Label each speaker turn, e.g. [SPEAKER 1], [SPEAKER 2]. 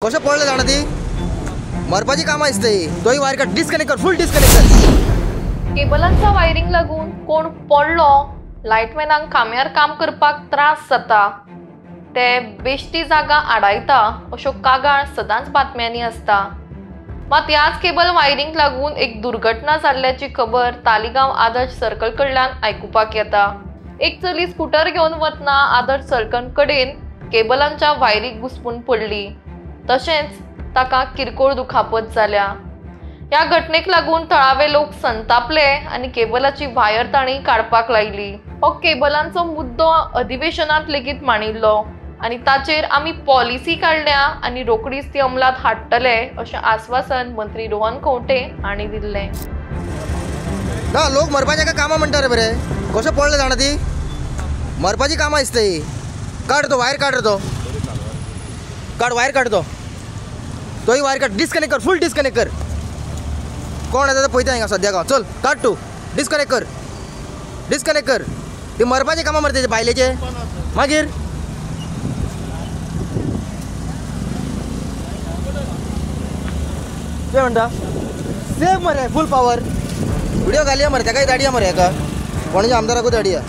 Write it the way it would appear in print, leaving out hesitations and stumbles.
[SPEAKER 1] कशें पडलें जाणा ती मरपाची कामां दिसता ही तोय वायर काड डिस्कनेक्ट कर फुल डिस्कनेक्ट कर
[SPEAKER 2] केबलांचा वायरिंग लागून कोण पडलो लायटमॅनांक खांब्यार काम करपाक त्रास जाता ते बेश्टी जागा आडायता अश्यो कागाळ सदांच बातम्यांनी आसता। मात ह्याच केबल वायरिंग लागून एक दुर्घटना जाल्ल्याची खबर तालिगांव आदर्श सर्कल कडल्यान आयकुपाक येता। एक चली स्कूटर घेवन वतना आदर्श सर्कल कडेन केबलांच्या वायरीक घुस्पून पडली, तशेंच ताका किरकोळ दुखापत जाल्या। ह्या घटनेक लागून थळावे लोक संतापले आनी केबलाची वायर तांणी काडपाक लायली। हो केबलांचो मुद्दो अधिवेशनांत लेगीत मांडिल्लो आनी ताचेर आमी पॉलिसी काडल्या आनी रोखडीच ती अंमलात हाडटले अशें आश्वासन मंत्री रोहन खंवटे हांणी दिल्लें।
[SPEAKER 1] ना लोक मरपाची कामां म्हणटा रे बरे, कशें पडलें जाणा ती मरपाची कामां दिसता ही। काड तो वायर काड रे तो काड वायर काड तोय वायर काड डिस्कनेक्ट कर फुल डिस्कनेक्ट कर। कोण येता पळयता हिंगा सद्याक हांव चल काड तूं डिस्कनेक्ट कर ती मरपाची कामां मरे तेजे बायलेचे मागीर कितें म्हणटा सेफ मरे फुल पावर व्हिडिओ घालया मरे ताकाय धाडया मरे हेका पणजे आमदाराकूच धाडया।